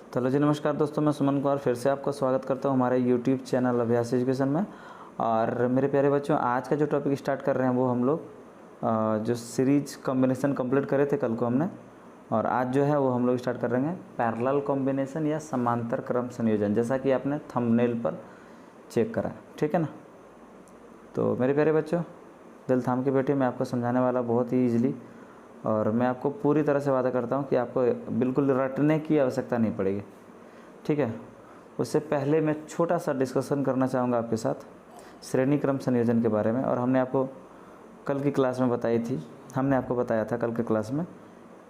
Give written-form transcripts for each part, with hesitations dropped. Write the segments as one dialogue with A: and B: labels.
A: Hello जी, नमस्कार दोस्तों। मैं सुमन कुमार फिर से आपका स्वागत करता हूं हमारे यूट्यूब चैनल अभ्यास एजुकेशन में। और मेरे प्यारे बच्चों, आज का जो टॉपिक स्टार्ट कर रहे हैं वो हम लोग जो सीरीज कॉम्बिनेशन कंप्लीट करे थे कल को हमने, और आज जो है वो हम लोग स्टार्ट कर रहे हैं पैरेलल कॉम्बिनेशन या समांतर क्रम संयोजन, जैसा कि आपने थंबनेल पर चेक करा, ठीक है ना। तो मेरे प्यारे बच्चों, दिल थाम के बैठिए, मैं आपको समझाने वाला बहुत ही ईजिली, और मैं आपको पूरी तरह से वादा करता हूँ कि आपको बिल्कुल रटने की आवश्यकता नहीं पड़ेगी, ठीक है। उससे पहले मैं छोटा सा डिस्कशन करना चाहूँगा आपके साथ श्रेणी क्रम संयोजन के बारे में। और हमने आपको कल की क्लास में बताया था कल की क्लास में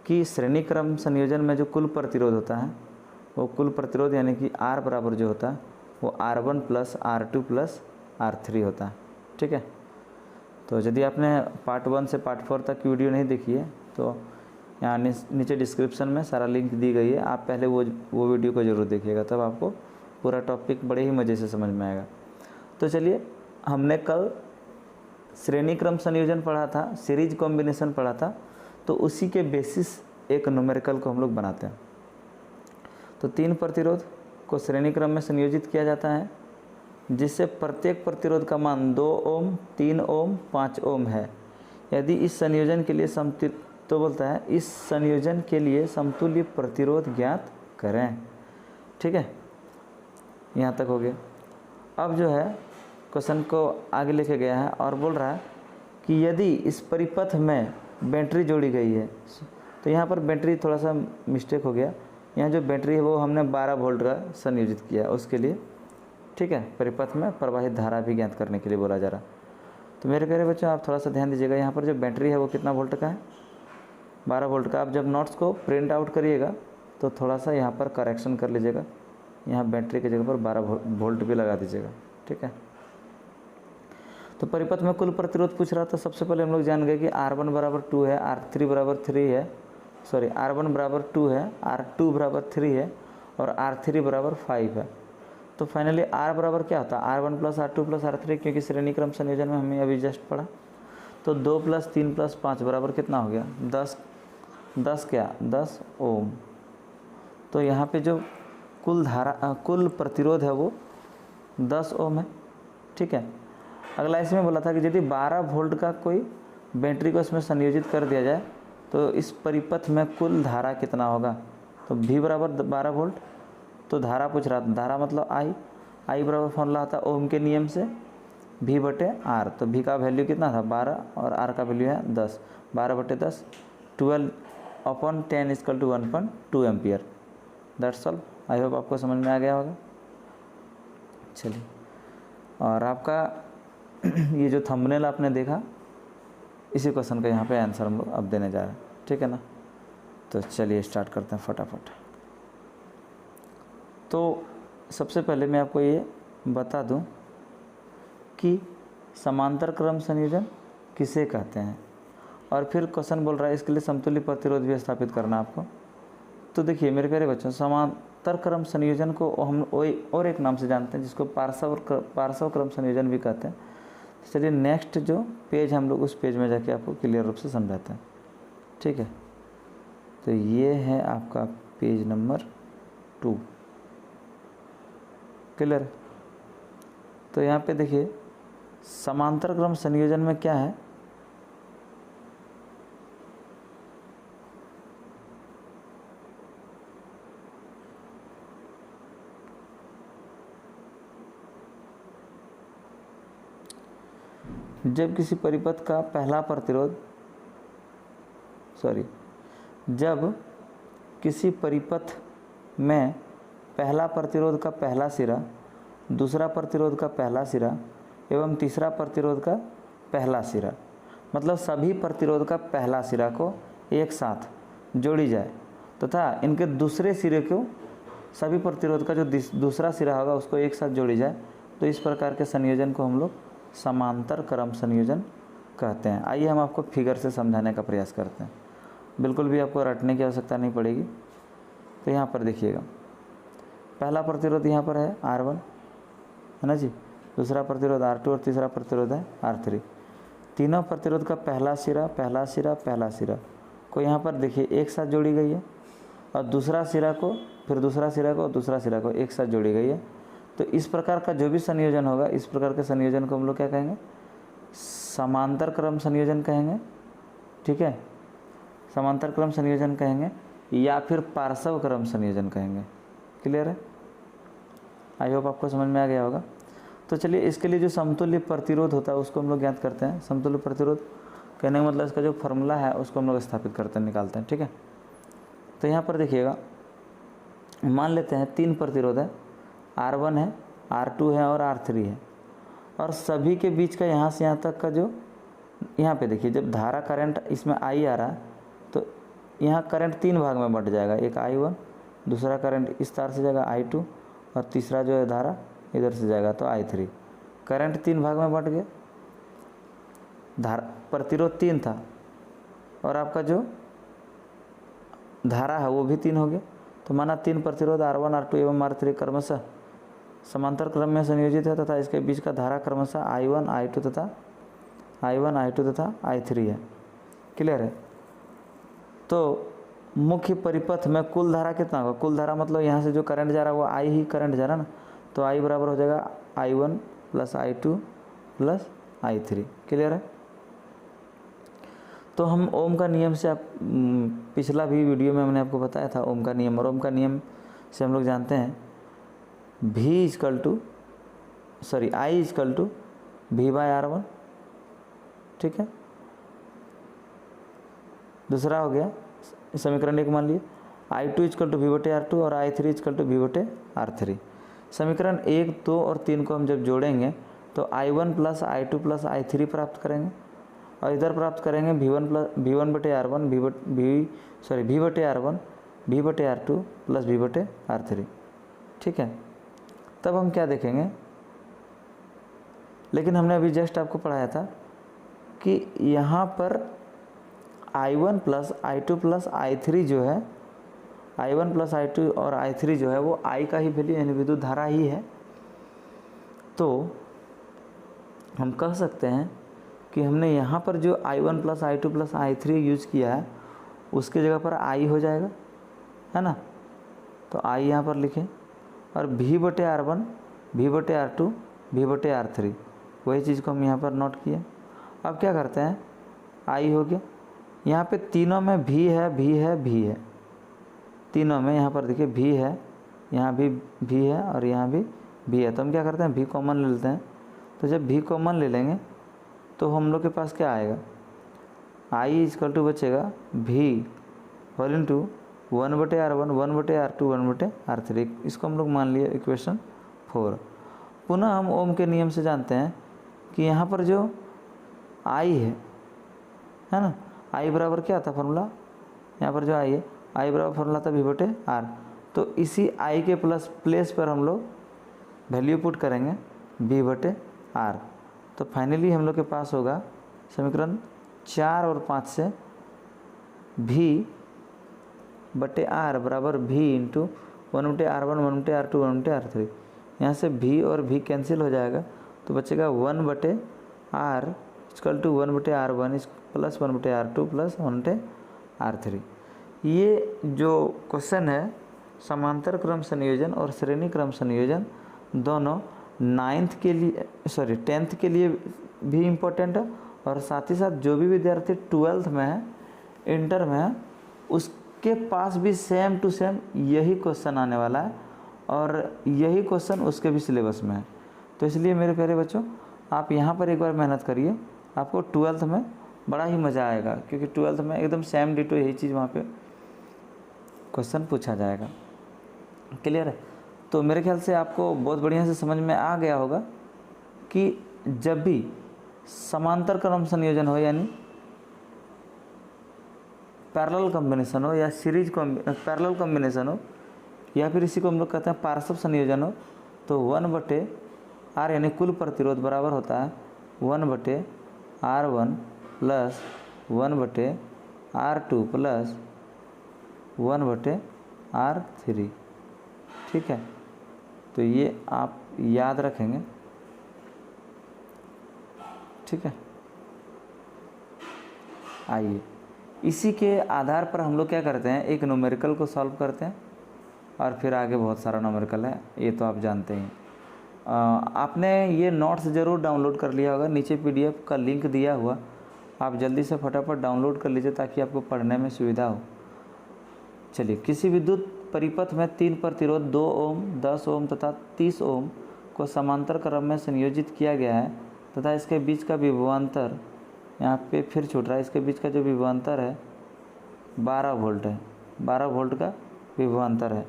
A: कि श्रेणी क्रम संयोजन में जो कुल प्रतिरोध होता है वो कुल प्रतिरोध यानी कि R बराबर जो होता है वो R1 plus R2 plus R3 होता है, ठीक है। तो यदि आपने पार्ट 1 से पार्ट 4 तक की वीडियो नहीं देखी है तो यहाँ नीचे डिस्क्रिप्शन में सारा लिंक दी गई है, आप पहले वो वीडियो को ज़रूर देखिएगा, तब आपको पूरा टॉपिक बड़े ही मज़े से समझ में आएगा। तो चलिए, हमने कल श्रेणी क्रम संयोजन पढ़ा था, सीरीज कॉम्बिनेशन पढ़ा था, तो उसी के बेसिस एक न्यूमेरिकल को हम लोग बनाते हैं। तो 3 प्रतिरोध को श्रेणी क्रम में संयोजित किया जाता है, जिससे प्रत्येक प्रतिरोध का मान 2 ओम, 3 ओम, 5 ओम है। यदि इस संयोजन के लिए इस संयोजन के लिए समतुल्य प्रतिरोध ज्ञात करें, ठीक है। यहाँ तक हो गया। अब जो है क्वेश्चन को आगे लेके गया है और बोल रहा है कि यदि इस परिपथ में बैटरी जोड़ी गई है, तो यहाँ पर बैटरी थोड़ा सा मिस्टेक हो गया। यहाँ जो बैटरी है वो हमने 12 वोल्ट का संयोजित किया उसके लिए, ठीक है। परिपथ में प्रवाहित धारा भी ज्ञात करने के लिए बोला जा रहा। तो मेरे प्यारे बच्चों, आप थोड़ा सा ध्यान दीजिएगा, यहाँ पर जो बैटरी है वो कितना वोल्ट का है, 12 वोल्ट का। आप जब नोट्स को प्रिंट आउट करिएगा तो थोड़ा सा यहाँ पर करेक्शन कर लीजिएगा, यहाँ बैटरी की जगह पर 12 वोल्ट भी लगा दीजिएगा, ठीक है। तो परिपथ में कुल प्रतिरोध पूछ रहा था। सबसे पहले हम लोग जान गए कि R1 बराबर 2 है, R3 बराबर 3 है, R1 बराबर 2 है, R2 बराबर 3 है और R3 बराबर 5 है। तो फाइनली R बराबर क्या होता है, R1 plus R2 plus R3, क्योंकि श्रेणी क्रम संयोजन में हमें अभी जस्ट पढ़ा। तो 2 प्लस 3 प्लस 5 बराबर कितना हो गया, 10 ओम। तो यहाँ पे जो कुल प्रतिरोध है वो 10 ओम है, ठीक है। अगला इसमें बोला था कि यदि 12 वोल्ट का कोई बैटरी को इसमें संयोजित कर दिया जाए तो इस परिपथ में कुल धारा कितना होगा। तो V बराबर 12 वोल्ट, तो धारा पूछ रहा था, धारा मतलब I बराबर फॉर्मूला आता ओम के नियम से V बटे R। तो V का वैल्यू कितना था 12 और R का वैल्यू है 10, 12 बटे 10, 12/10 = 1.2 ampere. That's all. I hope आपको समझ में आ गया होगा। चलिए, और आपका ये जो थंबनेल आपने देखा, इसी क्वेश्चन का यहाँ पे आंसर हम लोग अब देने जा रहे हैं, ठीक है ना। तो चलिए स्टार्ट करते हैं फटाफट। तो सबसे पहले मैं आपको ये बता दूं कि समांतर क्रम संयोजन किसे कहते हैं, और फिर क्वेश्चन बोल रहा है इसके लिए समतुल्य प्रतिरोध भी स्थापित करना आपको। तो देखिए मेरे प्यारे बच्चों, समांतर क्रम संयोजन को हम और एक नाम से जानते हैं, जिसको पार्श्व क्रम संयोजन भी कहते हैं। चलिए नेक्स्ट जो पेज हम लोग उस पेज में जाके आपको क्लियर रूप से समझाते हैं, ठीक है। तो ये है आपका पेज नंबर 2, क्लियर। तो यहाँ पे देखिए समांतर क्रम संयोजन में क्या है, जब किसी परिपथ का पहला प्रतिरोध जब किसी परिपथ में पहला प्रतिरोध का पहला सिरा, दूसरा प्रतिरोध का पहला सिरा एवं तीसरा प्रतिरोध का पहला सिरा, मतलब सभी प्रतिरोध का पहला सिरा को एक साथ जोड़ी जाए तथा इनके दूसरे सिरे को, सभी प्रतिरोध का जो दूसरा सिरा होगा उसको एक साथ जोड़ी जाए, तो इस प्रकार के संयोजन को हम लोग समांतर क्रम संयोजन कहते हैं। आइए हम आपको फिगर से समझाने का प्रयास करते हैं, बिल्कुल भी आपको रटने की आवश्यकता नहीं पड़ेगी। तो यहाँ पर देखिएगा, पहला प्रतिरोध यहाँ पर है R1, है ना जी, दूसरा प्रतिरोध R2 और तीसरा प्रतिरोध है R3। तीनों प्रतिरोध का पहला सिरा को यहाँ पर देखिए एक साथ जोड़ी गई है, और दूसरा सिरा को, फिर दूसरा सिरा को और दूसरा सिरा को एक साथ जोड़ी गई है। तो इस प्रकार का जो भी संयोजन होगा, इस प्रकार के संयोजन को हम लोग क्या कहेंगे, समांतर क्रम संयोजन कहेंगे। ठीक है, समांतर क्रम संयोजन कहेंगे या फिर पार्श्व क्रम संयोजन कहेंगे। क्लियर है? आई होप आपको समझ में आ गया होगा। तो चलिए, इसके लिए जो समतुल्य प्रतिरोध होता है उसको हम लोग ज्ञात करते हैं। समतुल्य प्रतिरोध कहने का मतलब इसका जो फॉर्मूला है उसको हम लोग स्थापित करते हैं, निकालते हैं। ठीक है, तो यहाँ पर देखिएगा, मान लेते हैं 3 प्रतिरोध है, R1 है, R2 है और R3 है, और सभी के बीच का यहाँ से यहाँ तक का जो, यहाँ पे देखिए, जब धारा करंट इसमें I आ रहा है तो यहाँ करंट 3 भाग में बंट जाएगा। एक I1, दूसरा करंट इस तार से जाएगा I2, और तीसरा जो है धारा इधर से जाएगा तो I3। करंट 3 भाग में बंट गया, धारा प्रतिरोध 3 था और आपका जो धारा है वो भी 3 हो गया। तो माना 3 प्रतिरोध R1, R2 एवं R3 क्रमशः समांतर क्रम में संयोजित है तथा इसके बीच का धारा क्रमशः I1, I2 तथा I3 है। क्लियर है? तो मुख्य परिपथ में कुल धारा कितना होगा? कुल धारा मतलब यहाँ से जो करंट जा रहा है वो I ही करंट जा रहा है ना, तो I बराबर हो जाएगा I1 plus I2 plus I3। Clear है? तो हम ओम का नियम से, आप पिछला भी वीडियो में मैंने आपको बताया था ओम का नियम, और ओम का नियम से हम लोग जानते हैं I equal to V by R1। ठीक है, दूसरा हो गया समीकरण 1 मान लिए I2 इक्वल टू V बटे R2 और I3 इक्वल टू V बटे R3। समीकरण 1, 2 और 3 को हम जब जोड़ेंगे तो I1 plus I2 plus I3 प्राप्त करेंगे, और इधर प्राप्त करेंगे V1 बटे R1 V बटे R1 V बटे R2 प्लस V बटे R3। ठीक है, तब हम क्या देखेंगे, लेकिन हमने अभी जस्ट आपको पढ़ाया था कि यहाँ पर I1 plus I2 plus I3 जो है, I1 प्लस I2 और I3 जो है वो I का ही वैल्यू यानी विद्युत धारा ही है। तो हम कह सकते हैं कि हमने यहाँ पर जो I1 plus I2 plus I3 use किया है उसके जगह पर I हो जाएगा, है ना। तो I यहाँ पर लिखें, और V बटे R1 V बटे R2 V बटे R3, वही चीज़ को हम यहाँ पर नोट किए। अब क्या करते हैं, I हो गया, यहाँ पे तीनों में V है, तीनों में यहाँ पर देखिए V है, यहाँ भी V है और यहाँ भी V है। तो हम क्या करते हैं, V कॉमन ले लेते हैं। तो जब V कॉमन ले लेंगे तो हम लोग के पास क्या आएगा, I इक्वल टू बचेगा V होल इंटू 1 बटे R1 1 बटे R2 1 बटे R3। इसको हम लोग मान लिए इक्वेशन 4। पुनः हम ओम के नियम से जानते हैं कि यहाँ पर जो I है ना, I बराबर क्या था फॉर्मूला, यहाँ पर जो I है, I बराबर फॉर्मूला था V बटे R। तो इसी I के प्लेस पर हम लोग वैल्यू पुट करेंगे V बटे R। तो फाइनली हम लोग के पास होगा समीकरण 4 और 5 से V बटे R बराबर V इंटू 1 बटे R1 1 बटे R2 1 बटे R3। यहाँ से V और V कैंसिल हो जाएगा तो बचेगा 1 बटे R इक्वल टू 1 बटे R1 प्लस 1 बटे R2 प्लस 1 बटे R3। ये जो क्वेश्चन है समांतर क्रम संयोजन और श्रेणी क्रम संयोजन दोनों 10th के लिए भी इम्पोर्टेंट है, और साथ ही साथ जो भी विद्यार्थी 12th में है, इंटर में है, उसके पास भी सेम टू सेम यही क्वेश्चन आने वाला है, और यही क्वेश्चन उसके भी सिलेबस में है। तो इसलिए मेरे प्यारे बच्चों, आप यहाँ पर एक बार मेहनत करिए, आपको 12th में बड़ा ही मज़ा आएगा, क्योंकि 12th में एकदम सेम डिटो यही चीज़ वहाँ पे क्वेश्चन पूछा जाएगा। क्लियर है? तो मेरे ख्याल से आपको बहुत बढ़िया से समझ में आ गया होगा कि जब भी समांतर क्रम संयोजन हो, यानी पैरेलल कॉम्बिनेशन हो या सीरीज पैरेलल कॉम्बिनेशन हो, या फिर इसी को हम लोग कहते हैं पार्श्व संयोजन हो, तो 1 बटे R यानी कुल प्रतिरोध बराबर होता है 1 बटे R1 प्लस 1 बटे R2 प्लस 1 बटे R3। ठीक है, तो ये आप याद रखेंगे। ठीक है, आइए इसी के आधार पर हम लोग क्या करते हैं, एक न्यूमेरिकल को सॉल्व करते हैं और फिर आगे बहुत सारा न्यूमेरिकल है, ये तो आप जानते हैं। आपने ये नोट्स ज़रूर डाउनलोड कर लिया होगा, नीचे पीडीएफ का लिंक दिया हुआ, आप जल्दी से फटाफट डाउनलोड कर लीजिए ताकि आपको पढ़ने में सुविधा हो। चलिए, किसी विद्युत परिपथ में 3 प्रतिरोध 2 ओम, 10 ओम तथा 30 ओम को समांतर क्रम में संयोजित किया गया है तथा इसके बीच का विभवांतर, यहाँ पे फिर छूट रहा है, इसके बीच का जो विभवांतर है 12 वोल्ट है, 12 वोल्ट का विभवांतर है।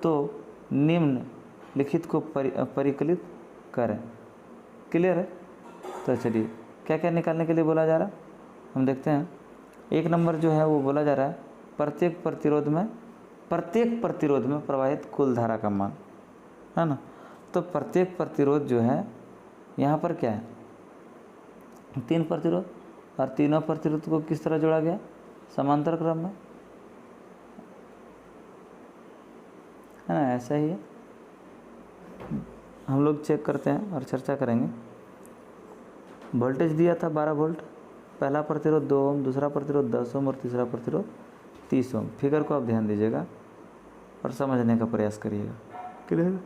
A: तो निम्न लिखित को परिकलित करें। क्लियर है? तो चलिए, क्या क्या निकालने के लिए बोला जा रहा है हम देखते हैं। एक नंबर जो है वो बोला जा रहा है प्रत्येक प्रतिरोध में प्रवाहित कुल धारा का मान, है ना। तो प्रत्येक प्रतिरोध जो है यहाँ पर क्या है, 3 प्रतिरोध, और तीनों प्रतिरोध को किस तरह जोड़ा गया, समांतर क्रम में, है ना। ऐसा ही है, हम लोग चेक करते हैं और चर्चा करेंगे। वोल्टेज दिया था 12 वोल्ट, पहला प्रतिरोध 2 ओम, दूसरा प्रतिरोध 10 ओम और तीसरा प्रतिरोध 30 ओम। फिगर को आप ध्यान दीजिएगा और समझने का प्रयास करिएगा। क्लियर?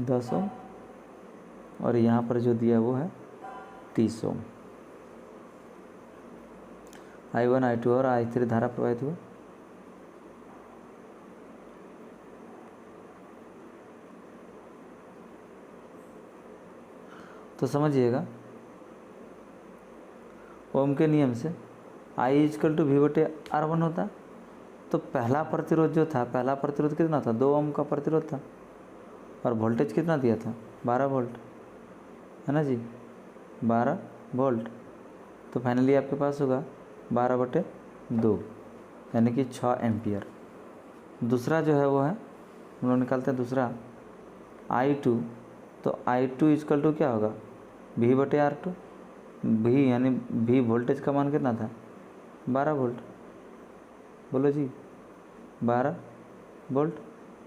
A: दस ओम और यहाँ पर जो दिया वो है 30 ओम। I1, I2 और I3 धारा प्रवाहित हुआ। तो समझिएगा, ओम के नियम से I = V/R1 होता। तो पहला प्रतिरोध जो था, पहला प्रतिरोध कितना था, 2 ओम का प्रतिरोध था, और वोल्टेज कितना दिया था, 12 वोल्ट, है ना जी, 12 वोल्ट। तो फाइनली आपके पास होगा 12/2 यानी कि 6 एम्पियर। दूसरा जो है वो है, हम लोग निकालते हैं दूसरा I2। तो I2 = क्या होगा, V/R2। V यानी V वोल्टेज का मान कितना था, 12 वोल्ट, बोलो जी, 12 वोल्ट।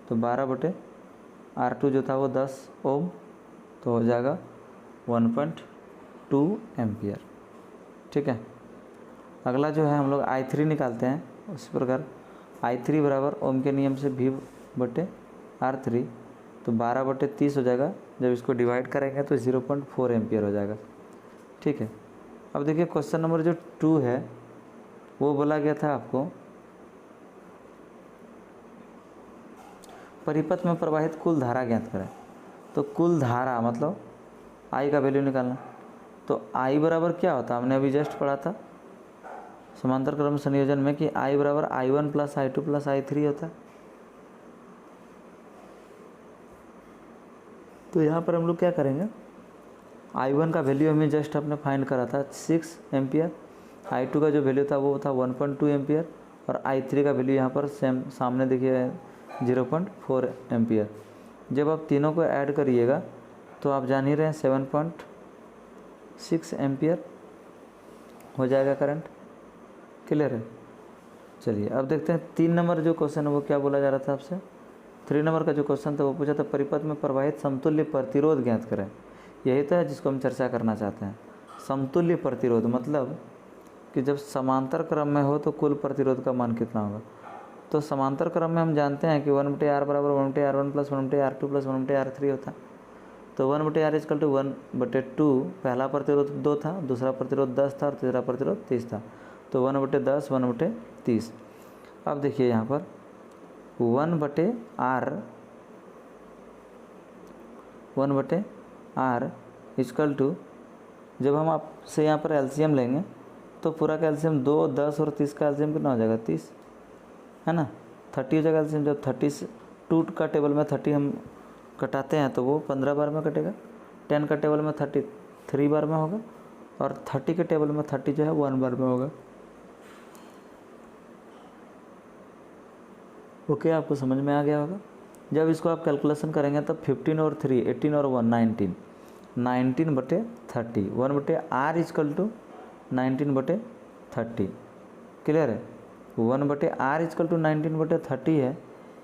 A: तो 12/R2 जो था वो 10 ओम, तो हो जाएगा 1.2 एम्पियर। ठीक है। अगला जो है हम लोग I3 निकालते हैं। उसी प्रकार I3 बराबर ओम के नियम से V/R3, तो 12/30 हो जाएगा। जब इसको डिवाइड करेंगे तो 0.4 एम्पियर हो जाएगा। ठीक है। अब देखिए क्वेश्चन नंबर जो 2 है वो बोला गया था आपको परिपथ में प्रवाहित कुल धारा ज्ञात करें। तो कुल धारा मतलब I का वैल्यू निकालना। तो I बराबर क्या होता है, हमने अभी जस्ट पढ़ा था समांतर क्रम संयोजन में कि I बराबर I1 + I2 + I3 होता है। तो यहाँ पर हम लोग क्या करेंगे, I1 का वैल्यू हमें जस्ट अपने फाइंड करा था 6 एम्पियर, I2 का जो वैल्यू था वो था 1.2 एम्पियर, और I3 का वैल्यू यहाँ पर सेम सामने देखिए 0.4 एम्पियर। जब आप तीनों को ऐड करिएगा तो आप जान ही रहे हैं 7.6 एम्पियर हो जाएगा करंट। क्लियर है? चलिए अब देखते हैं 3 नंबर जो क्वेश्चन है वो क्या बोला जा रहा था आपसे। 3 नंबर का जो क्वेश्चन था वो पूछा था परिपथ में प्रवाहित समतुल्य प्रतिरोध ज्ञात करें। यही तो है जिसको हम चर्चा करना चाहते हैं। समतुल्य प्रतिरोध मतलब कि जब समांतर क्रम में हो तो कुल प्रतिरोध का मान कितना होगा। तो समांतर क्रम में हम जानते हैं कि 1/R बराबर 1/R1 + 1/R2 + 1/R3 होता है। तो 1/R = 1/2, पहला प्रतिरोध 2 था, दूसरा प्रतिरोध 10 था और तीसरा प्रतिरोध 30 था। तो 1/10 1/30। अब देखिए यहाँ पर 1/R = जब हम आपसे यहाँ पर एलसीएम लेंगे तो पूरा का एलसीएम 2, 10 और 30 का एलसीएम कितना हो जाएगा, 30, है ना। 30 हो जाएगा एलसीएम। जब 32 का टेबल में 30 हम कटाते हैं तो वो 15 बार में कटेगा। 10 का टेबल में 33 बार में होगा, और 30 के टेबल में 30 जो है 1 बार में होगा। ओके, आपको समझ में आ गया होगा। जब इसको आप कैलकुलेशन करेंगे तब 15 और 3 18 और 1 19 19/30 1/R = 19/30। क्लियर है? 1/R = 19/30 है।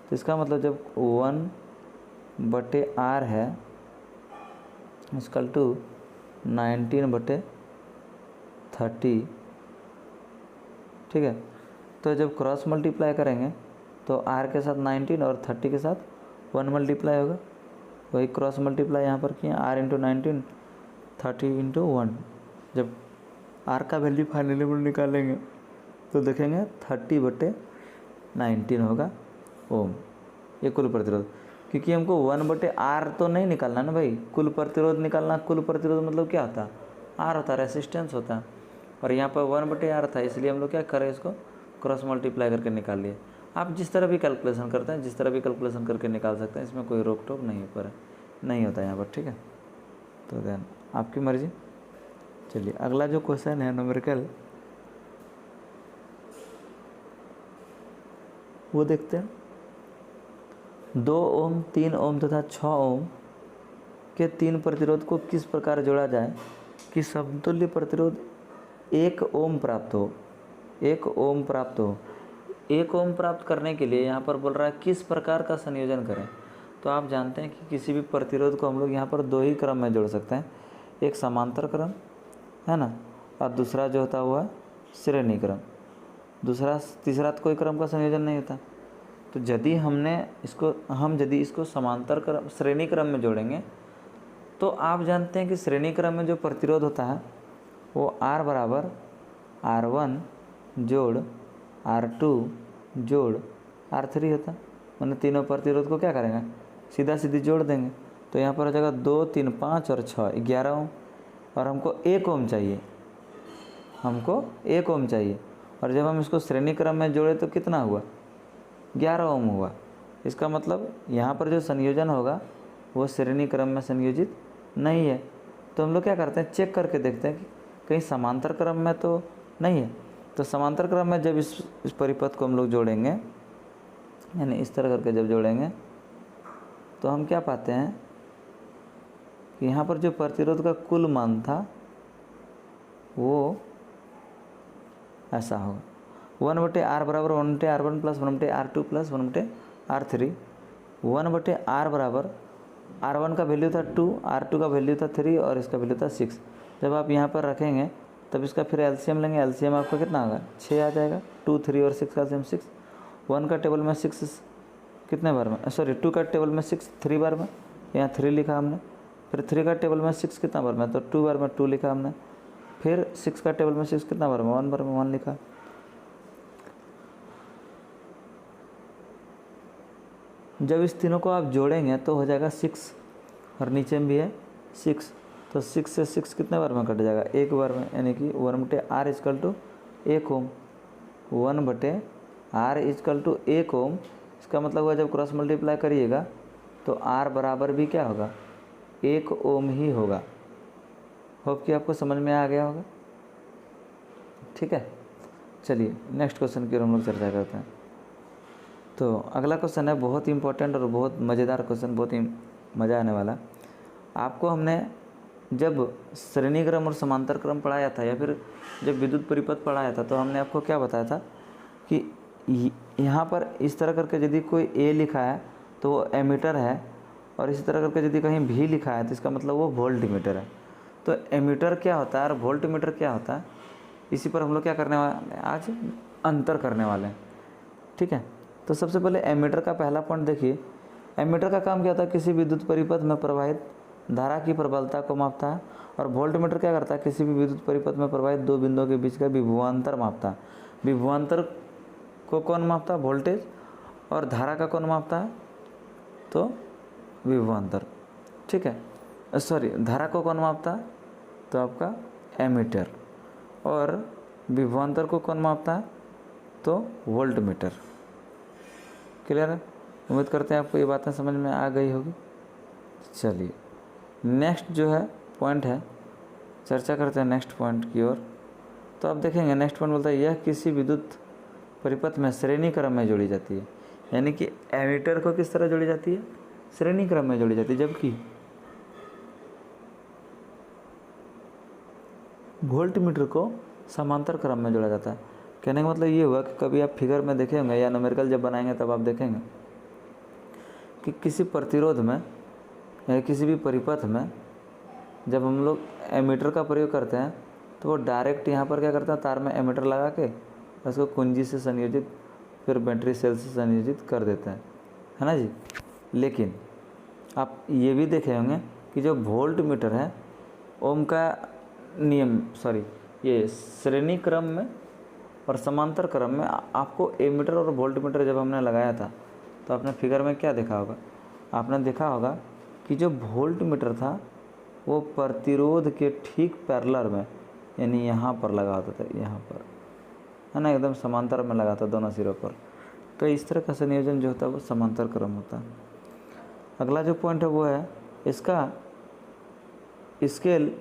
A: तो इसका मतलब जब 1/R है = 19/30, ठीक है। तो जब क्रॉस मल्टीप्लाई करेंगे तो r के साथ 19 और 30 के साथ 1 मल्टीप्लाई होगा, वही क्रॉस मल्टीप्लाई यहाँ पर किए, r इंटू 19 30 इंटू 1। जब r का वैल्यू फाइनली में निकालेंगे तो देखेंगे 30/19 होगा ओम, ये कुल प्रतिरोध। क्योंकि हमको 1/r तो नहीं निकालना ना भाई, कुल प्रतिरोध निकालना। कुल प्रतिरोध मतलब क्या होता है, r होता है, रेसिस्टेंस होता है, और यहाँ पर 1/r था, इसलिए हम लोग क्या करें, इसको क्रॉस मल्टीप्लाई करके निकाल लिए। आप जिस तरह भी कैलकुलेशन करते हैं, जिस तरह भी कैलकुलेशन करके निकाल सकते हैं, इसमें कोई रोक टोक नहीं पर नहीं होता यहाँ पर, ठीक है। तो देन आपकी मर्जी। चलिए अगला जो क्वेश्चन है न्यूमेरिकल, वो देखते हैं। 2 ओम, 3 ओम तथा 6 ओम के 3 प्रतिरोध को किस प्रकार जोड़ा जाए कि समतुल्य प्रतिरोध 1 ओम प्राप्त हो। 1 ओम प्राप्त हो। 1 ओम प्राप्त करने के लिए यहाँ पर बोल रहा है किस प्रकार का संयोजन करें। तो आप जानते हैं कि किसी भी प्रतिरोध को हम लोग यहाँ पर 2 ही क्रम में जोड़ सकते हैं, एक समांतर क्रम है ना, और दूसरा जो होता हुआ श्रेणी क्रम। तीसरा तो कोई क्रम का संयोजन नहीं होता। तो यदि यदि इसको समांतर क्रम श्रेणी क्रम में जोड़ेंगे तो आप जानते हैं कि श्रेणी क्रम में जो प्रतिरोध होता है वो R बराबर R1 जोड़ R2 जोड़ R3 होता है। मैंने तीनों प्रतिरोध को क्या करेंगे, सीधा सीधी जोड़ देंगे। तो यहाँ पर हो जाएगा 2, 3, 5 और 6 11 ओम, और हमको 1 ओम चाहिए, हमको 1 ओम चाहिए। और जब हम इसको श्रेणी क्रम में जोड़े तो कितना हुआ, 11 ओम हुआ। इसका मतलब यहाँ पर जो संयोजन होगा वो श्रेणी क्रम में संयोजित नहीं है। तो हम लोग क्या करते हैं, चेक करके देखते हैं कि कहीं समांतर क्रम में तो नहीं है। तो समांतर क्रम में जब इस परिपथ को हम लोग जोड़ेंगे, यानी इस तरह करके जब जोड़ेंगे तो हम क्या पाते हैं कि यहाँ पर जो प्रतिरोध का कुल मान था वो ऐसा होगा, 1/r बराबर 1/r1 plus 1/r2 plus 1/r3। 1/r बराबर R1 का वैल्यू था 2, R2 का वैल्यू था 3 और इसका वैल्यू था 6। जब आप यहाँ पर रखेंगे तब इसका फिर एलसीएम लेंगे, एलसीएम आपका कितना होगा, 6 आ जाएगा। 2, 3 और 6 का एलसीएम 6। 1 का टेबल में 6 कितने बार में, 2 का टेबल में 6 3 बार में, यहाँ 3 लिखा हमने। फिर 3 का टेबल में 6 कितना बार में, तो 2 बार में 2 लिखा हमने। फिर 6 का टेबल में 6 कितना बार में, 1 बार में 1 लिखा। जब इस तीनों को आप जोड़ेंगे तो हो जाएगा 6, और नीचे में भी है 6। तो 6 से 6 कितने बार में कट जाएगा, 1 बार में, यानी कि 1/r equal to 1 ohm. 1/r equal to 1 ohm. इसका मतलब हुआ जब क्रॉस मल्टीप्लाई करिएगा तो r बराबर भी क्या होगा, 1 ओम ही होगा। होप कि आपको समझ में आ गया होगा, ठीक है। चलिए नेक्स्ट क्वेश्चन की ओर हम लोग चर्चा करते हैं। तो अगला क्वेश्चन है बहुत ही इंपॉर्टेंट और बहुत मज़ेदार क्वेश्चन, बहुत ही मज़ा आने वाला। आपको हमने जब श्रेणी क्रम और समांतर क्रम पढ़ाया था, या फिर जब विद्युत परिपथ पढ़ाया था, तो हमने आपको क्या बताया था कि यहाँ पर इस तरह करके यदि कोई A लिखा है तो वो एमीटर है, और इसी तरह करके यदि कहीं भी लिखा है तो इसका मतलब वो वोल्ट मीटर है। तो एमीटर क्या होता है और वोल्ट मीटर क्या होता है, इसी पर हम लोग क्या करने वाले हैं, आज अंतर करने वाले हैं, ठीक है। तो सबसे पहले एमीटर का पहला पॉइंट देखिए। एमीटर का काम क्या होता है, किसी विद्युत परिपथ में प्रवाहित धारा की प्रबलता को मापता है। और वोल्ट मीटर क्या करता है, किसी भी विद्युत परिपथ में प्रवाहित 2 बिंदुओं के बीच का विभवांतर मापता है। विभवांतर को कौन मापता है, वोल्टेज, और धारा का कौन मापता है, तो विभवांतर, ठीक है। धारा को कौन मापता है, तो आपका एमीटर, और विभवांतर को कौन मापता है, तो वोल्ट मीटर। क्लियर है। उम्मीद करते हैं आपको ये बातें समझ में आ गई होगी। चलिए नेक्स्ट जो है पॉइंट है, चर्चा करते हैं नेक्स्ट पॉइंट की ओर। तो आप देखेंगे नेक्स्ट पॉइंट बोलता है यह किसी विद्युत परिपथ में श्रेणी क्रम में जोड़ी जाती है। यानी कि एमीटर को किस तरह जोड़ी जाती है, श्रेणी क्रम में जोड़ी जाती है, जबकि वोल्ट मीटर को समांतर क्रम में जोड़ा जाता है। कहने का मतलब ये हुआ कि कभी आप फिगर में देखे होंगे या न्यूमेरिकल जब बनाएंगे तब आप देखेंगे कि किसी प्रतिरोध में या किसी भी परिपथ में जब हम लोग एमीटर का प्रयोग करते हैं तो वो डायरेक्ट यहाँ पर क्या करता है, तार में एमीटर लगा के उसको कुंजी से संयोजित फिर बैटरी सेल से संयोजित कर देते हैं, है ना जी। लेकिन आप ये भी देखे होंगे कि जो वोल्ट मीटर है ओम का नियम ये श्रेणी क्रम में और समांतर क्रम में आपको एमीटर और वोल्ट मीटर जब हमने लगाया था तो आपने फिगर में क्या देखा होगा, आपने देखा होगा कि जो वोल्ट मीटर था वो प्रतिरोध के ठीक पैरेलल में यानी यहाँ पर लगा होता था, यहाँ पर, है ना, एकदम समांतर में लगा था दोनों सिरों पर। तो इस तरह का संयोजन जो होता है वो समांतर क्रम होता है। अगला जो पॉइंट है वो है इसका स्केल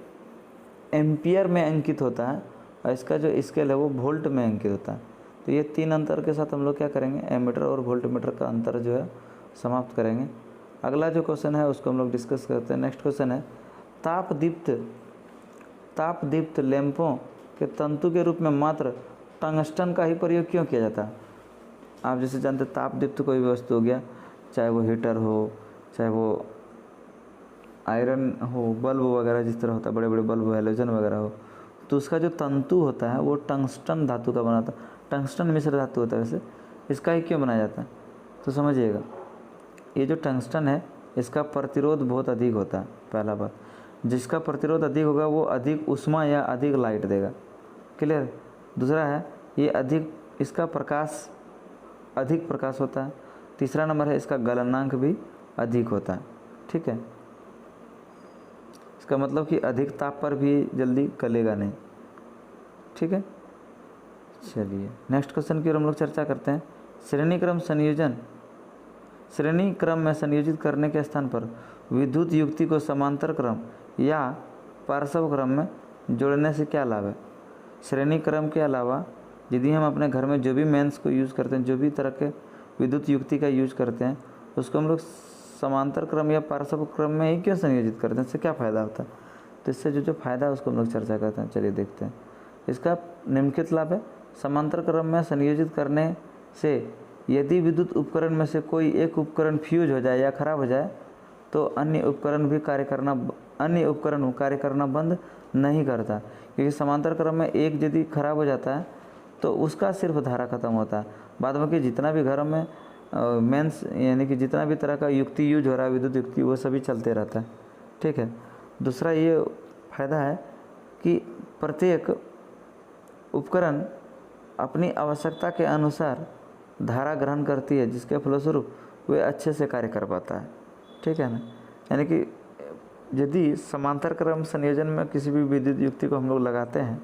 A: एम्पियर में अंकित होता है और इसका जो स्केल है वो वोल्ट में अंकित होता है। तो ये 3 अंतर के साथ हम लोग क्या करेंगे, एमीटर और वोल्ट मीटर का अंतर जो है समाप्त करेंगे। अगला जो क्वेश्चन है उसको हम लोग डिस्कस करते हैं। नेक्स्ट क्वेश्चन है तापदीप्त लैंपों के तंतु के रूप में मात्र टंगस्टन का ही प्रयोग क्यों किया जाता है। आप जैसे जानते हैं तापदीप्त कोई भी वस्तु हो गया, चाहे वो हीटर हो, चाहे वो आयरन हो, बल्ब वगैरह जिस तरह होता है, बड़े बड़े बल्ब हैलोजन वगैरह हो, तो उसका जो तंतु होता है वो टंगस्टन धातु का बना था। टंगस्टन मिश्र धातु होता है। वैसे इसका ही क्यों बनाया जाता है तो समझिएगा, ये जो टंगस्टन है इसका प्रतिरोध बहुत अधिक होता है। पहला बात, जिसका प्रतिरोध अधिक होगा वो अधिक ऊष्मा या अधिक लाइट देगा, क्लियर। दूसरा है ये अधिक प्रकाश होता है। तीसरा नंबर है इसका गलनांक भी अधिक होता है, ठीक है। इसका मतलब कि अधिक ताप पर भी जल्दी गलेगा नहीं, ठीक है। चलिए नेक्स्ट क्वेश्चन की ओर हम लोग चर्चा करते हैं। श्रेणी क्रम में संयोजित करने के स्थान पर विद्युत युक्ति को समांतर क्रम या पार्श्व क्रम में जोड़ने से क्या लाभ है। श्रेणी क्रम के अलावा यदि हम अपने घर में जो भी मेंस को यूज़ करते हैं, जो भी तरह के विद्युत युक्ति का यूज करते हैं, उसको हम लोग समांतर क्रम या पार्श्व क्रम में ही क्यों संयोजित करते हैं, इससे क्या फ़ायदा होता है। तो इससे जो फ़ायदा है उसको हम लोग चर्चा करते हैं। चलिए देखते हैं। इसका निम्नलिखित लाभ है। समांतर क्रम में संयोजित करने से यदि विद्युत उपकरण में से कोई एक उपकरण फ्यूज हो जाए या ख़राब हो जाए तो अन्य उपकरण कार्य करना बंद नहीं करता, क्योंकि समांतर क्रम में एक यदि खराब हो जाता है तो उसका सिर्फ धारा खत्म होता है। बाद में कि जितना भी घरों में मेंस यानी कि जितना भी तरह का युक्ति यूज हो रहा है, विद्युत युक्ति, वो सभी चलते रहता है, ठीक है। दूसरा ये फ़ायदा है कि प्रत्येक उपकरण अपनी आवश्यकता के अनुसार धारा ग्रहण करती है, जिसके फलस्वरूप वे अच्छे से कार्य कर पाता है, ठीक है ना। यानी कि यदि समांतर क्रम संयोजन में किसी भी विद्युत युक्ति को हम लोग लगाते हैं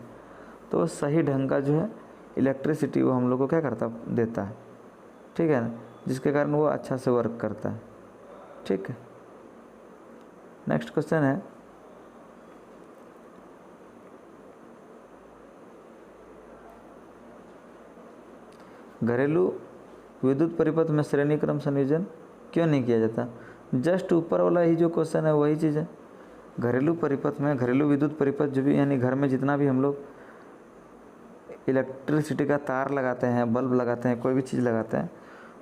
A: तो सही ढंग का जो है इलेक्ट्रिसिटी वो हम लोग को क्या करता देता है, ठीक है ना, जिसके कारण वो अच्छा से वर्क करता है, ठीक है। नेक्स्ट क्वेश्चन है घरेलू विद्युत परिपथ में श्रेणी क्रम संयोजन क्यों नहीं किया जाता। जस्ट ऊपर वाला ही जो क्वेश्चन है वही चीज़ है। घरेलू परिपथ में, घरेलू विद्युत परिपथ जो भी यानी घर में जितना भी हम लोग इलेक्ट्रिसिटी का तार लगाते हैं, बल्ब लगाते हैं, कोई भी चीज़ लगाते हैं,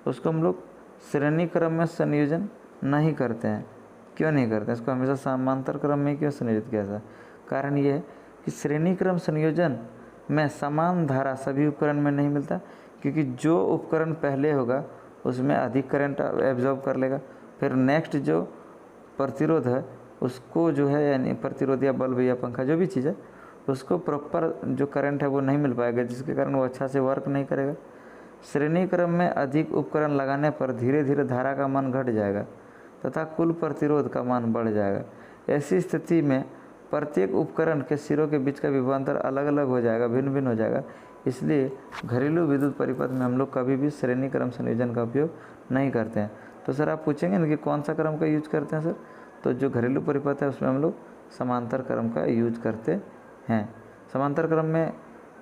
A: उसको हम लोग श्रेणी क्रम में संयोजन नहीं करते हैं। क्यों नहीं करते हैं, इसको हमेशा समांतर क्रम में क्यों संयोजित किया जाता है। कारण ये है कि श्रेणी क्रम संयोजन में समान धारा सभी उपकरण में नहीं मिलता, क्योंकि जो उपकरण पहले होगा उसमें अधिक करंट एब्जॉर्ब कर लेगा, फिर नेक्स्ट जो प्रतिरोध है उसको जो है यानी प्रतिरोध या बल्ब या पंखा जो भी चीज़ है उसको प्रॉपर जो करंट है वो नहीं मिल पाएगा, जिसके कारण वो अच्छा से वर्क नहीं करेगा। श्रेणी क्रम में अधिक उपकरण लगाने पर धीरे धीरे धारा का मान घट जाएगा तथा कुल प्रतिरोध का मान बढ़ जाएगा। ऐसी स्थिति में प्रत्येक उपकरण के सिरों के बीच का विभवांतर अलग अलग हो जाएगा, भिन्न भिन्न हो जाएगा। इसलिए घरेलू विद्युत परिपथ में हम लोग कभी भी श्रेणी क्रम संयोजन का उपयोग नहीं करते हैं। तो सर आप पूछेंगे ना कि कौन सा क्रम का यूज करते हैं सर, तो जो घरेलू परिपथ है उसमें हम लोग समांतर क्रम का यूज करते हैं। समांतर क्रम में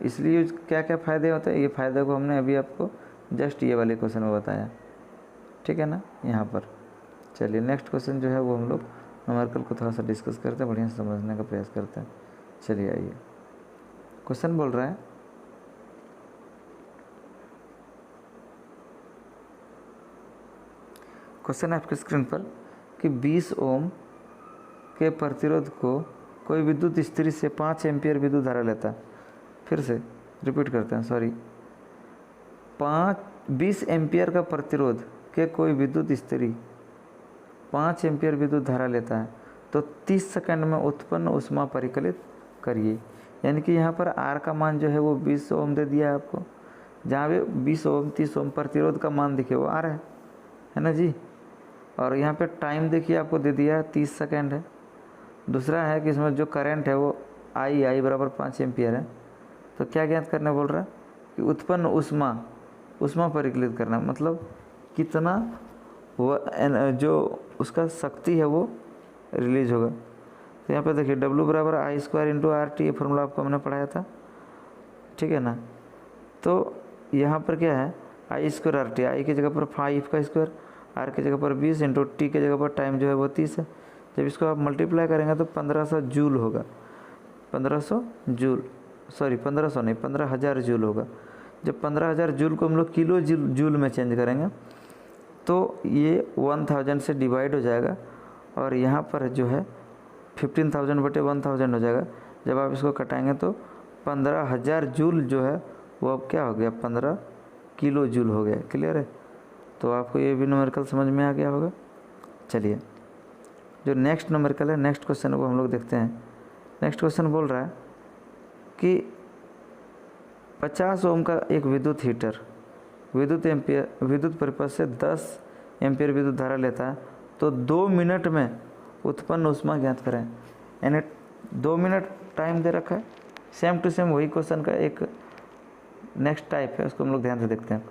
A: इसलिए यूज क्या क्या फ़ायदे होते हैं, ये फ़ायदे को हमने अभी आपको जस्ट ये वाले क्वेश्चन में बताया, ठीक है ना, यहाँ पर। चलिए नेक्स्ट क्वेश्चन जो है वो हम लोग न्यूमेरिकल को थोड़ा सा डिस्कस करते हैं, बढ़िया से समझने का प्रयास करते हैं। चलिए आइए, क्वेश्चन बोल रहा है क्वेश्चन आपके स्क्रीन पर कि 20 ओम के प्रतिरोध को कोई विद्युत स्थिति से 5 एम्पियर विद्युत धारा लेता है। फिर से रिपीट करते हैं, सॉरी, 20 एम्पियर का प्रतिरोध के कोई विद्युत स्थिति 5 एम्पियर विद्युत धारा लेता है तो 30 सेकंड में उत्पन्न ऊष्मा परिकलित करिए। यानी कि यहाँ पर आर का मान जो है वो 20 ओम दे दिया है आपको, जहाँ पे 20 ओम 30 ओम प्रतिरोध का मान देखिए वो आर है ना जी। और यहाँ पे टाइम देखिए आपको दे दिया है 30 सेकंड है। दूसरा है कि इसमें जो करंट है वो आई बराबर 5 एम्पियर है। तो क्या ज्ञात करना बोल रहा है कि उत्पन्न ऊष्मा परिकलित करना, मतलब कितना वो जो उसका शक्ति है वो रिलीज होगा। तो यहाँ पे देखिए W बराबर आई स्क्वायर इंटू आर टी, ये फॉर्मूला आपको मैंने पढ़ाया था, ठीक है ना। तो यहाँ पर क्या है आई स्क्वायर आर टी, आई की जगह पर 5 का स्क्वायर, आर की जगह पर 20 इंटू टी की जगह पर टाइम जो है वो 30 है। जब इसको आप मल्टीप्लाई करेंगे तो 1500 जूल होगा, 1500 जूल, सॉरी 1500 नहीं 15,000 जूल होगा। जब 15,000 जूल को हम लोग किलो जूल में चेंज करेंगे तो ये 1000 से डिवाइड हो जाएगा और यहाँ पर जो है 15,000 बटे 1000 हो जाएगा। जब आप इसको कटाएंगे तो 15,000 जूल जो है वो अब क्या हो गया 15 किलो जूल हो गया। क्लियर है? तो आपको ये भी न्यूमेरिकल समझ में आ गया होगा। चलिए जो नेक्स्ट न्यूमेरिकल है, नेक्स्ट क्वेश्चन को हम लोग देखते हैं। नेक्स्ट क्वेश्चन बोल रहा है कि 50 ओम का एक विद्युत हीटर विद्युत परिपथ से 10 एम्पियर विद्युत धारा लेता है तो 2 मिनट में उत्पन्न ऊष्मा ज्ञात करें। यानी 2 मिनट टाइम दे रखा है। सेम टू सेम वही क्वेश्चन का एक नेक्स्ट टाइप है, उसको हम लोग ध्यान से देखते हैं।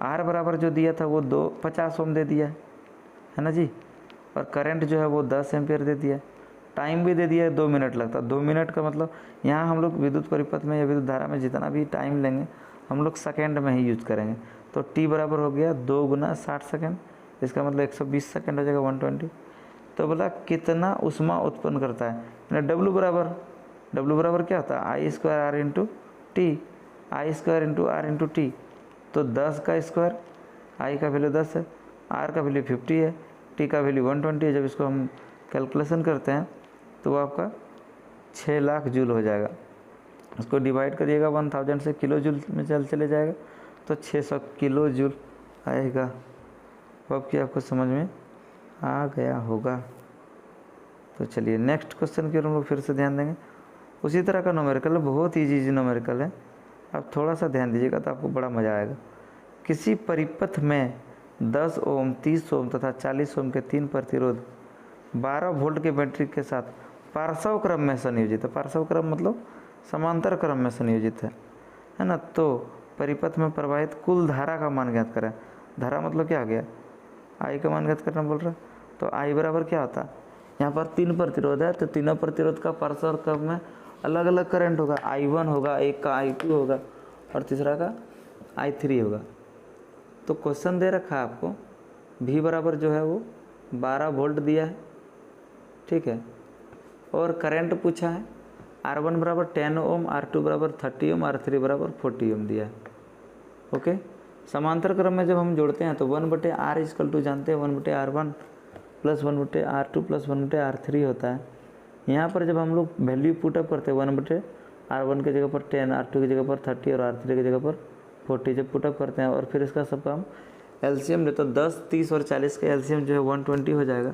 A: आर बराबर जो दिया था वो 50 ओम दे दिया है ना जी, और करंट जो है वो 10 एम्पियर दे दिया, टाइम भी दे दिया है 2 मिनट लगता है। 2 मिनट का मतलब यहाँ हम लोग विद्युत परिपथ में या विद्युत धारा में जितना भी टाइम लेंगे हम लोग सेकेंड में ही यूज करेंगे। तो टी बराबर हो गया 2 गुना 60 सेकेंड, इसका मतलब 120 सेकेंड हो जाएगा 120। तो बोला कितना ऊष्मा उत्पन्न करता है। डब्ल्यू बराबर क्या होता है I square R into T, I square into R into T. तो 10 का स्क्वायर, आई का वैल्यू 10 है, आर का वैल्यू 50 है, टी का वैल्यू 120 है। जब इसको हम कैलकुलेशन करते हैं तो वो आपका 6 लाख जूल हो जाएगा। उसको डिवाइड करिएगा 1000 से किलो जूल में चले जाएगा तो 600 किलो जूल आएगा। अब क्या आपको समझ में आ गया होगा। तो चलिए नेक्स्ट क्वेश्चन की ओर हम लोग फिर से ध्यान देंगे। उसी तरह का न्यूमेरिकल है, बहुत ईजी न्यूमेरिकल है, आप थोड़ा सा ध्यान दीजिएगा तो आपको बड़ा मज़ा आएगा। किसी परिपथ में 10 ओम 30 ओम तथा 40 ओम के 3 प्रतिरोध 12 वोल्ट के बैटरी के साथ पार्श्व क्रम में संयोजित है। पार्श्व क्रम मतलब समांतर क्रम में संयोजित है ना। तो परिपथ में प्रवाहित कुल धारा का मान ज्ञात करें। धारा मतलब क्या आ गया, आई का मान ज्ञात करना बोल रहा है। तो आई बराबर क्या होता है, यहाँ पर 3 प्रतिरोध है तो तीनों प्रतिरोध का पार्श्व क्रम में अलग अलग करंट होगा। I1 होगा, एक का I2 होगा और तीसरा का I3 होगा। तो क्वेश्चन दे रखा है आपको V बराबर जो है वो 12 वोल्ट दिया है, ठीक है, और करंट पूछा है। R1 बराबर 10 ओम, R2 बराबर 30 ओम, R3 बराबर 40 ओम दिया है। ओके, समांतर क्रम में जब हम जोड़ते हैं तो 1/R इक्वल टू जानते हैं 1/R1 plus 1/R2 plus 1/R3 होता है। यहाँ पर जब हम लोग वैल्यू पुटअप करते हैं 1/R1 की जगह पर 10, R2 की जगह पर 30 और R3 की जगह पर 40 जब पुटअप करते हैं और फिर इसका सबका हम एलसीएम लेते हैं, 10, 30 और 40 का एलसीएम जो है 120 हो जाएगा।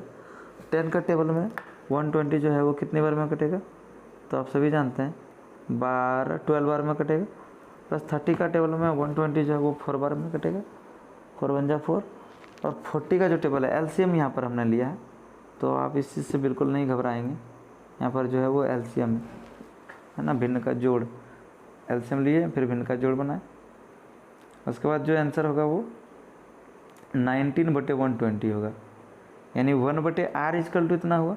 A: 10 का टेबल में 120 जो है वो कितने बार में कटेगा, तो आप सभी जानते हैं 12 बार में कटेगा। प्लस 30 का टेबल में 120 जो है वो 4 बार में कटेगा, 4 × 4। और 40 का जो टेबल है एलसीएम यहाँ पर हमने लिया है, तो आप इस चीज़ से बिल्कुल नहीं घबराएंगे। यहाँ पर जो है वो एलसीएम है ना, भिन्न का जोड़, एलसीएम लिए फिर भिन्न का जोड़ बनाए। उसके बाद जो आंसर होगा वो 19/120 होगा, यानी 1/R इक्वल टू इतना हुआ।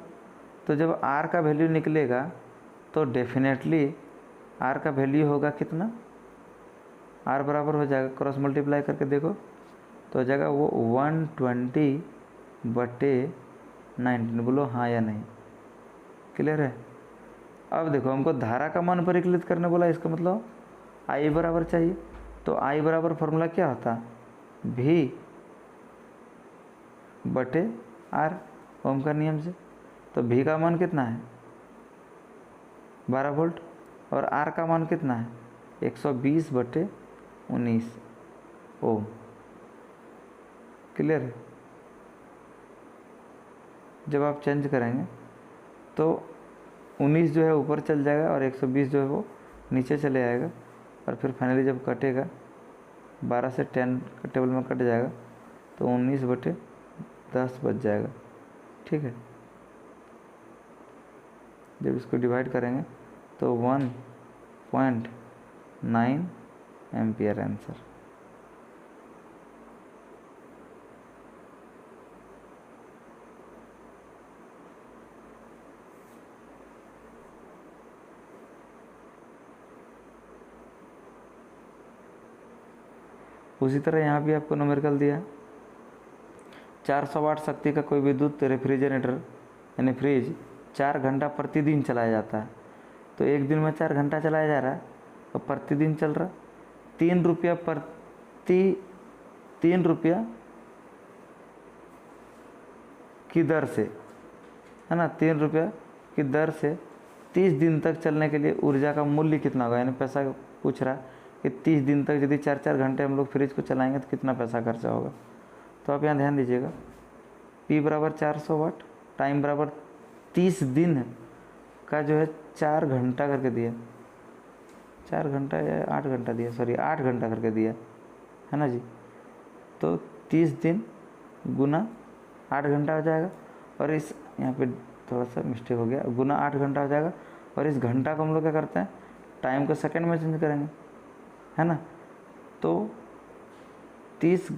A: तो जब R का वैल्यू निकलेगा तो डेफिनेटली R का वैल्यू होगा कितना, R बराबर हो जाएगा, क्रॉस मल्टीप्लाई करके देखो तो हो जाएगा वो 120/19। बोलो हाँ या नहीं, क्लियर है। अब देखो हमको धारा का मान परिकलित करने बोला, इसका मतलब I बराबर चाहिए। तो I बराबर फॉर्मूला क्या होता, V/R ओम का नियम से। तो V का मान कितना है 12 वोल्ट, और आर का मान कितना है 120/19 ओम। क्लियर है। जब आप चेंज करेंगे तो 19 जो है ऊपर चल जाएगा और 120 जो है वो नीचे चले आएगा, और फिर फाइनली जब कटेगा 12 से 10 का टेबल में कट जाएगा तो 19/10 बच जाएगा। ठीक है। जब इसको डिवाइड करेंगे तो 1.9 एम्पियर आंसर। उसी तरह यहाँ भी आपको न्यूमेरिकल दिया है। 400 वाट शक्ति का कोई विद्युत रेफ्रिजरेटर यानी फ्रिज 4 घंटा प्रतिदिन चलाया जाता है। तो एक दिन में 4 घंटा चलाया जा रहा है और प्रतिदिन चल रहा, 3 रुपया की दर से, है ना, 3 रुपया की दर से 30 दिन तक चलने के लिए ऊर्जा का मूल्य कितना होगा, यानी पैसा पूछ रहा है कि 30 दिन तक यदि 4-4 घंटे हम लोग फ्रिज को चलाएंगे तो कितना पैसा खर्चा होगा। तो आप यहाँ ध्यान दीजिएगा, P बराबर 400 वाट, टाइम बराबर 30 दिन का जो है 4 घंटा करके दिया, 4 घंटा या 8 घंटा दिया, सॉरी 8 घंटा करके दिया, है ना जी। तो 30 दिन गुना 8 घंटा हो जाएगा, और इस यहाँ पे थोड़ा सा मिस्टेक हो गया, गुना 8 घंटा हो जाएगा, और इस घंटा को हम लोग क्या करते हैं टाइम को सेकंड में चेंज करेंगे, है ना। तो 30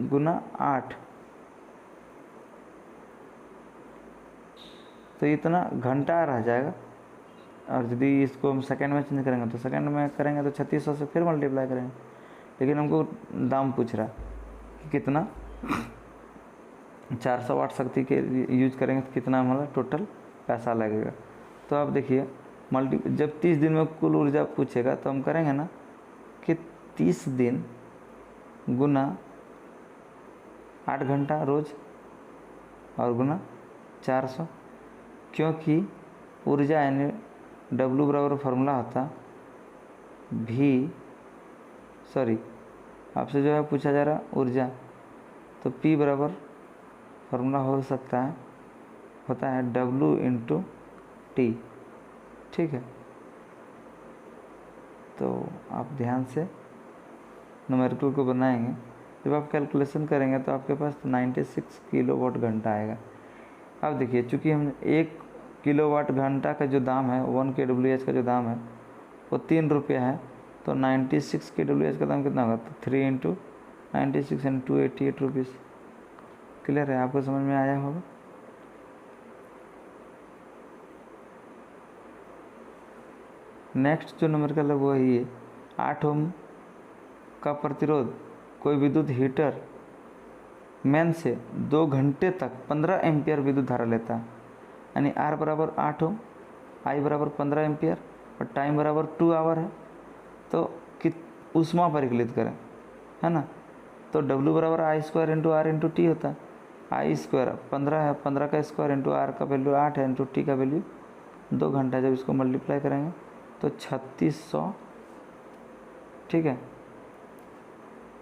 A: गुना 8 तो इतना घंटा रह जाएगा, और यदि इसको हम सेकंड में चेंज करेंगे तो सेकंड में करेंगे तो 3600 से फिर मल्टीप्लाई करेंगे। लेकिन हमको दाम पूछ रहा कि कितना 400 वाट शक्ति के यूज करेंगे तो कितना हमारा टोटल पैसा लगेगा। तो आप देखिए जब 30 दिन में कुल ऊर्जा पूछेगा तो हम करेंगे ना कि 30 दिन गुना 8 घंटा रोज और गुना 400, क्योंकि ऊर्जा यानी W बराबर फार्मूला होता आपसे जो है पूछा जा रहा ऊर्जा, तो P बराबर फार्मूला होता है W × T। ठीक है। तो आप ध्यान से न्यूमेरिकल को बनाएंगे, जब आप कैलकुलेशन करेंगे तो आपके पास 96 किलोवाट घंटा आएगा। अब देखिए, चूँकि हम 1 किलोवाट घंटा का जो दाम है 1 kWh का जो दाम है वो 3 रुपया है, तो 96 kWh का दाम कितना होगा, तो 3 × 96 × 288 रुपीज़। क्लियर है, आपको समझ में आया होगा। नेक्स्ट जो न्यूमेरिकल है वो ही है 8 ओम का प्रतिरोध कोई विद्युत हीटर मेन से 2 घंटे तक 15 एम्पियर विद्युत धारा लेता है, यानी R बराबर 8 ओम, I बराबर 15 एम्पियर और टाइम बराबर 2 आवर है। तो कि ऊष्मा परिकलित करें, है ना, तो W बराबर I² × R × T होता है। I² 15 है, 15 का स्क्वायर इंटू R का वैल्यू 8 है, इंटू T का वैल्यू 2 घंटा। जब इसको मल्टीप्लाई करेंगे तो 3600, ठीक है,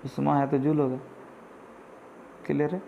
A: ऊष्मा है तो जूल होगा। क्लियर है।